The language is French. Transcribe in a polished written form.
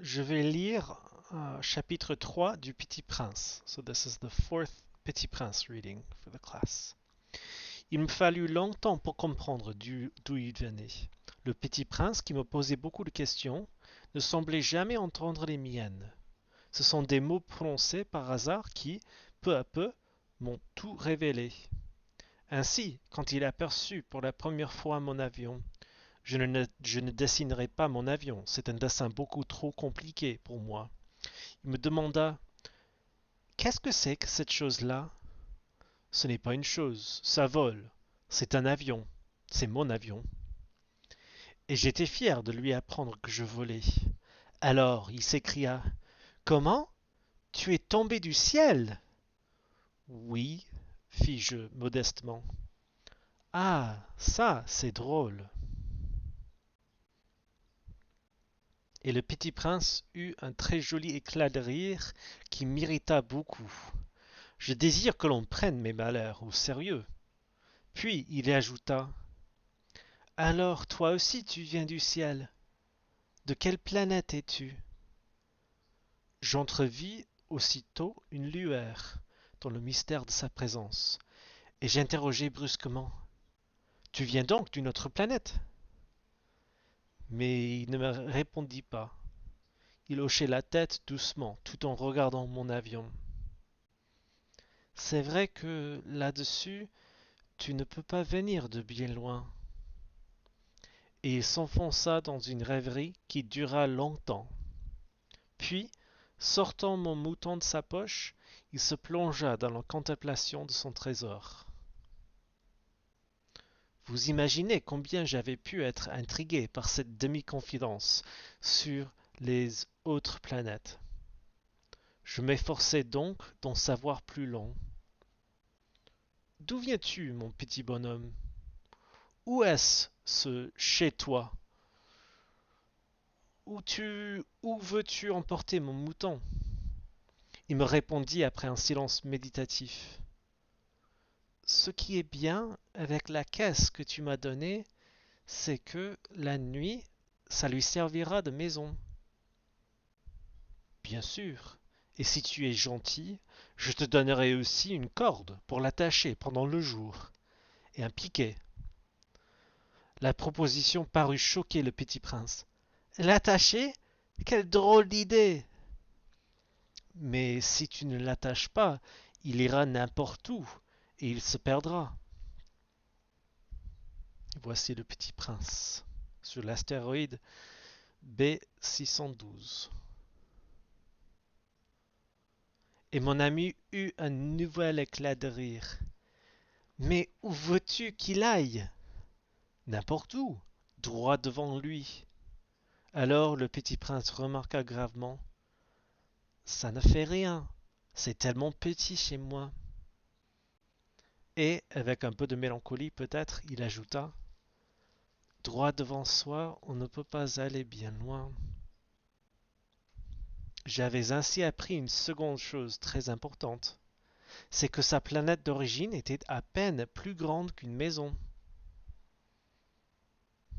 Je vais lire chapitre 3 du Petit Prince. So this is the fourth Petit Prince reading for the class. Il me fallut longtemps pour comprendre d'où il venait. Le Petit Prince, qui me posait beaucoup de questions, ne semblait jamais entendre les miennes. Ce sont des mots prononcés par hasard qui, peu à peu, m'ont tout révélé. Ainsi, quand il aperçut pour la première fois mon avion, je ne dessinerai pas mon avion, c'est un dessin beaucoup trop compliqué pour moi. Il me demanda: Qu'est-ce que c'est que cette chose-là? Ce n'est pas une chose, ça vole. C'est un avion. C'est mon avion. Et j'étais fier de lui apprendre que je volais. Alors il s'écria: Comment? Tu es tombé du ciel? Oui, fis-je modestement. Ah, ça, c'est drôle. Et le petit prince eut un très joli éclat de rire qui m'irrita beaucoup. Je désire que l'on prenne mes malheurs au sérieux. Puis il ajouta: Alors toi aussi tu viens du ciel. De quelle planète es-tu? J'entrevis aussitôt une lueur dans le mystère de sa présence, et j'interrogeai brusquement: Tu viens donc d'une autre planète? Mais il ne me répondit pas. Il hochait la tête doucement, tout en regardant mon avion. C'est vrai que là-dessus, tu ne peux pas venir de bien loin. Et il s'enfonça dans une rêverie qui dura longtemps. Puis, sortant mon mouton de sa poche, il se plongea dans la contemplation de son trésor. Vous imaginez combien j'avais pu être intrigué par cette demi-confidence sur les autres planètes. Je m'efforçai donc d'en savoir plus long. D'où viens-tu, mon petit bonhomme? Où est-ce ce chez toi? Où veux-tu emporter mon mouton? Il me répondit après un silence méditatif. Ce qui est bien avec la caisse que tu m'as donnée, c'est que la nuit, ça lui servira de maison. Bien sûr. Et si tu es gentil, je te donnerai aussi une corde pour l'attacher pendant le jour, et un piquet. La proposition parut choquer le petit prince. L'attacher? Quelle drôle d'idée! Mais si tu ne l'attaches pas, il ira n'importe où, et il se perdra. Voici le petit prince sur l'astéroïde B612. Et mon ami eut un nouvel éclat de rire. Mais où veux-tu qu'il aille? N'importe où, droit devant lui. Alors le petit prince remarqua gravement: Ça ne fait rien, c'est tellement petit chez moi. Et, avec un peu de mélancolie peut-être, il ajouta: Droit devant soi, on ne peut pas aller bien loin. J'avais ainsi appris une seconde chose très importante, c'est que sa planète d'origine était à peine plus grande qu'une maison.